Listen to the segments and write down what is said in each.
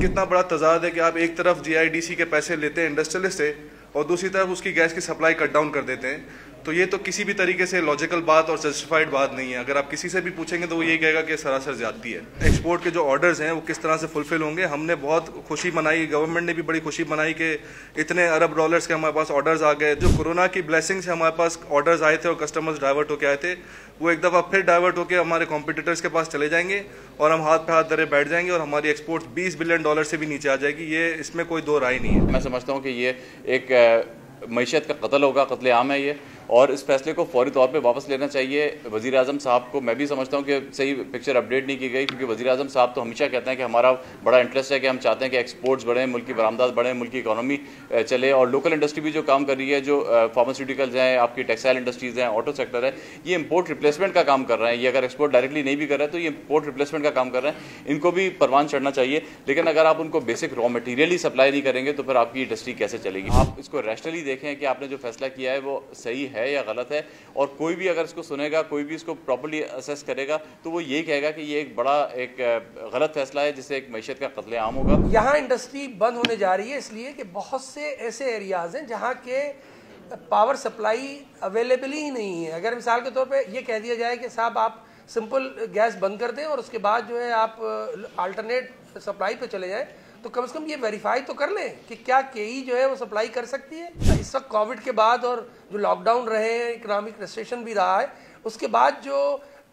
कितना बड़ा तजाद है कि आप एक तरफ GIDC के पैसे लेते हैं इंडस्ट्रियलिस्ट से और दूसरी तरफ उसकी गैस की सप्लाई कट डाउन कर देते हैं। तो ये तो किसी भी तरीके से लॉजिकल बात और जस्टिफाइड बात नहीं है। अगर आप किसी से भी पूछेंगे तो वो यही कहेगा कि सरासर ज्यादती है। एक्सपोर्ट के जो ऑर्डर्स हैं वो किस तरह से फुलफिल होंगे, हमने बहुत खुशी मनाई, गवर्नमेंट ने भी बड़ी खुशी मनाई कि इतने अरब डॉलर्स के हमारे पास ऑर्डर्स आ गए। जो कोरोना की ब्लेसिंग से हमारे पास ऑर्डर्स आए थे और कस्टमर्स डाइवर्ट होकर आए थे, वो एक दफ़ा फिर डाइवर्ट होकर हमारे कॉम्पिटिटर्स के पास चले जाएंगे और हम हाथ पे हाथ धरे बैठ जाएंगे और हमारी एक्सपोर्ट $20 बिलियन से भी नीचे आ जाएगी। ये इसमें कोई दो राय नहीं है। मैं समझता हूँ कि ये एक मईशत का कत्ल होगा, कत्ल आम है ये, और इस फैसले को फौरी तौर पे वापस लेना चाहिए वज़ीर आज़म साहब को। मैं भी समझता हूँ कि सही पिक्चर अपडेट नहीं की गई, क्योंकि वज़ीर आज़म साहब तो हमेशा कहते हैं कि हमारा बड़ा इंटरेस्ट है कि हम चाहते हैं कि एक्सपोर्ट्स बढ़ें, मुल्क की बरामदात बढ़ें, मुल्क की इकॉनमी चले, और लोकल इंडस्ट्री भी जो काम कर रही है, जो फार्मास्यूटिकल्स हैं, आपकी टेक्सटाइल इंडस्ट्रीज़ हैं, ऑटो सेक्टर है, ये इम्पोर्ट रिप्लेसमेंट का काम कर रहे हैं। ये अगर एक्सपोर्ट डायरेक्टली नहीं भी कर रहे हैं तो ये इम्पोर्ट रिप्लेसमेंट का काम कर रहे हैं। इनको भी परवान चढ़ना चाहिए, लेकिन अगर आप उनको बेसिक रॉ मटीरियल ही सप्लाई नहीं करेंगे तो फिर आपकी इंडस्ट्री कैसे चलेगी। आप इसको रैशनली देखें कि आपने जो फैसला किया है वो सही है या गलत है, और कोई भी अगर इसको सुनेगा, कोई भी इसको प्रॉपर्ली असेस करेगा तो वो यही कहेगा कि ये एक बड़ा एक गलत फैसला है जिससे एक मईशत का कत्ले आम होगा। यहाँ इंडस्ट्री बंद होने जा रही है इसलिए कि बहुत से ऐसे एरियाज हैं जहाँ के पावर सप्लाई अवेलेबल ही नहीं है। अगर मिसाल के तौर पे ये कह दिया जाए कि साहब आप सिंपल गैस बंद कर दें और उसके बाद जो है आप अल्टरनेट सप्लाई पे चले जाएं, तो कम से कम ये वेरीफाई तो कर लें कि क्या केई जो है वो सप्लाई कर सकती है। इस वक्त कोविड के बाद और जो लॉकडाउन रहे हैं, इकोनॉमिक रेस्ट्रिक्शन भी रहा है, उसके बाद जो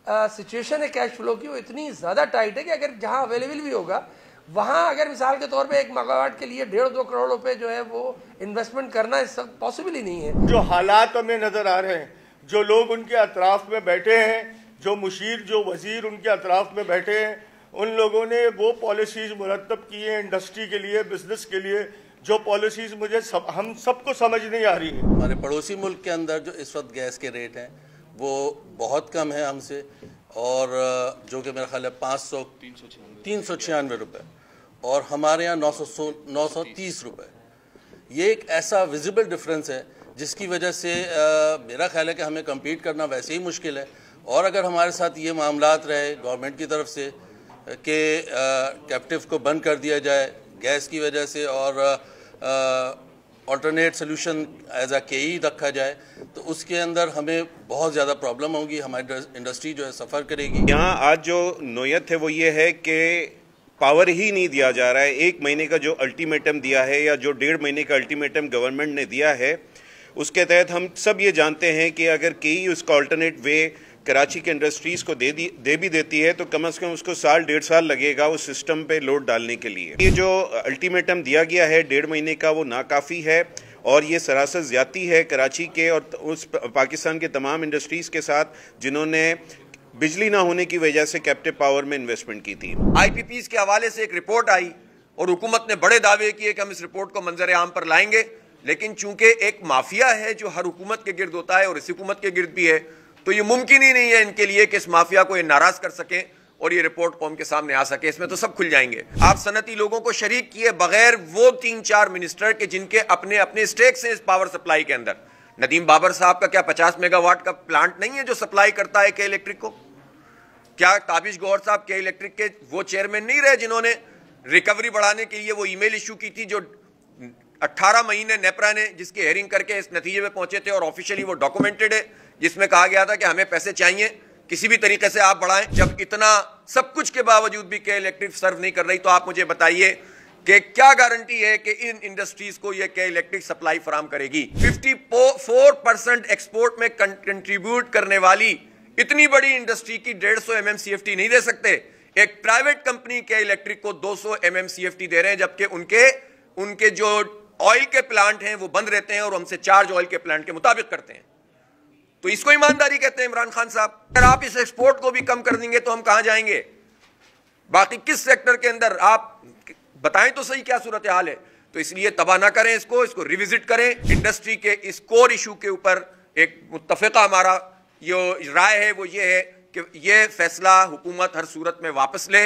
सिचुएशन है कैश फ्लो की वो इतनी ज़्यादा टाइट है कि अगर जहाँ अवेलेबल भी होगा वहाँ अगर मिसाल के तौर पे 1 मेगावाट के लिए 1.5-2 करोड़ रुपए जो है वो इन्वेस्टमेंट करना इस वक्त पॉसिबल ही नहीं है। जो हालात हमें नजर आ रहे हैं, जो लोग उनके अतराफ में बैठे हैं, जो मुशीर, जो वजीर उनके अतराफ में बैठे हैं, उन लोगों ने वो पॉलिसीज़ मुरतब की हैं इंडस्ट्री के लिए, बिजनेस के लिए, जो पॉलिसीज़ हम सबको समझ नहीं आ रही है। हमारे पड़ोसी मुल्क के अंदर जो इस वक्त गैस के रेट हैं वो बहुत कम है हमसे, और जो कि मेरा ख्याल है 396 रुपये, और हमारे यहाँ 930 रुपये। ये एक ऐसा विजिबल डिफरेंस है जिसकी वजह से मेरा ख्याल है कि हमें कम्पीट करना वैसे ही मुश्किल है। और अगर हमारे साथ ये मामलात रहे गवर्नमेंट की तरफ से कि कैप्टिव को बंद कर दिया जाए गैस की वजह से और अल्टरनेट सोल्यूशन एज अ केई रखा जाए, तो उसके अंदर हमें बहुत ज़्यादा प्रॉब्लम होगी, हमारी इंडस्ट्री जो है सफ़र करेगी। यहाँ आज जो नोयत है वो ये है कि पावर ही नहीं दिया जा रहा है। 1 महीने का जो अल्टीमेटम दिया है या जो 1.5 महीने का अल्टीमेटम गवर्नमेंट ने दिया है, उसके तहत हम सब ये जानते हैं कि अगर केई उसका अल्टरनेट वे कराची के इंडस्ट्रीज़ को दे भी देती है तो कम से कम उसको 1.5 साल लगेगा उस सिस्टम पे लोड डालने के लिए। ये जो अल्टीमेटम दिया गया है 1.5 महीने का, वो नाकाफ़ी है और ये सरासर ज़्यादती है कराची के और उस पाकिस्तान के तमाम इंडस्ट्रीज़ के साथ जिन्होंने बिजली ना होने की वजह से कैप्टिव पावर में इन्वेस्टमेंट की थी। IPPs के हवाले से एक रिपोर्ट आई और हुकूमत ने बड़े दावे किए कि हम इस रिपोर्ट को मंजर आम पर लाएंगे, लेकिन चूंकि एक माफिया है जो हर हुकूमत के गिर्द होता है और इस हुकूमत के गिर्द भी है, तो ये मुमकिन ही नहीं है इनके लिए कि इस माफिया को ये नाराज कर सकें और ये रिपोर्ट कौम के सामने आ सके। इसमें तो सब खुल जाएंगे। आप सनती लोगों को शरीक किए बगैर वो 3-4 मिनिस्टर के जिनके अपने अपने स्टेक्स हैं इस पावर सप्लाई के अंदर। नदीम बाबर साहब का क्या 50 मेगावाट का प्लांट नहीं है जो सप्लाई करता है के इलेक्ट्रिक को? क्या ताबिश गौहर साहब के इलेक्ट्रिक के वो चेयरमैन नहीं रहे जिन्होंने रिकवरी बढ़ाने के लिए वो ईमेल इशू की थी, जो 18 महीने नेपरा ने जिसकी हेयरिंग करके इस नतीजे में पहुंचे थे और ऑफिशियली वो डॉक्यूमेंटेड है, जिसमें कहा गया था कि हमें पैसे चाहिए, किसी भी तरीके से आप बढ़ाएं। जब इतना सब कुछ के बावजूद भी के इलेक्ट्रिक सर्व नहीं कर रही, तो आप मुझे बताइए कि क्या गारंटी है कि इन इंडस्ट्रीज को ये के इलेक्ट्रिक सप्लाई फराम करेगी। 54% एक्सपोर्ट में कंट्रीब्यूट करने वाली इतनी बड़ी इंडस्ट्री की 150 MMCFT नहीं दे सकते। एक प्राइवेट कंपनी के इलेक्ट्रिक को 200 MMCFT दे रहे हैं, जबकि उनके जो ऑयल के प्लांट हैं वो बंद रहते हैं और हमसे चार्ज ऑयल के प्लांट के मुताबिक करते हैं। तो इसको ईमानदारी कहते हैं इमरान खान साहब। अगर आप इस एक्सपोर्ट को भी कम कर देंगे तो हम कहां जाएंगे? बाकी किस सेक्टर के अंदर आप बताएं तो सही क्या सूरत हाल है। तो इसलिए तबाह ना करें, इसको रिविजिट करें। इंडस्ट्री के इस कोर इशू के ऊपर एक मुत्तफिका हमारा जो राय है वो ये है कि ये फैसला हुकूमत हर सूरत में वापस ले।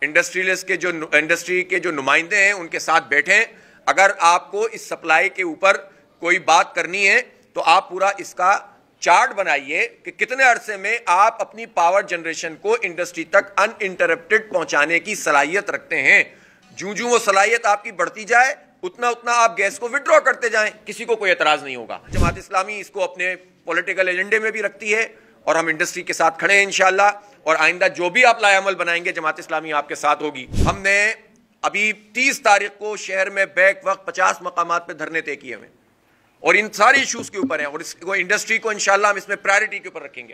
इंडस्ट्री के जो नुमाइंदे हैं उनके साथ बैठें। अगर आपको इस सप्लाई के ऊपर कोई बात करनी है तो आप पूरा इसका चार्ट बनाइए कि कितने अरसे में आप अपनी पावर जनरेशन को इंडस्ट्री तक अनइंटरप्टेड पहुंचाने की सलाहियत रखते हैं। جو جو وہ صلاحیت آپ کی بڑھتی جائے اتنا اتنا آپ گیس کو وڈرا کرتے جائیں, کسی کو کوئی اعتراض نہیں ہوگا. جماعت اسلامی اس کو اپنے پولیٹیکل ایجنڈے میں بھی رکھتی ہے اور ہم انڈسٹری کے ساتھ کھڑے ہیں انشاءاللہ, اور آئندہ جو بھی آپ لائے عمل بنائیں گے جماعت اسلامی آپ کے ساتھ ہوگی. ہم نے ابھی 30 تاریخ کو شہر میں بیک وقت 50 مقامات پہ دھرنے طے کیے ہوئے اور ان ساری ایشوز کے اوپر ہیں, اور اس کو انڈسٹری کو انشاءاللہ ہم اس میں پرائرٹی کے اوپر رکھیں گے.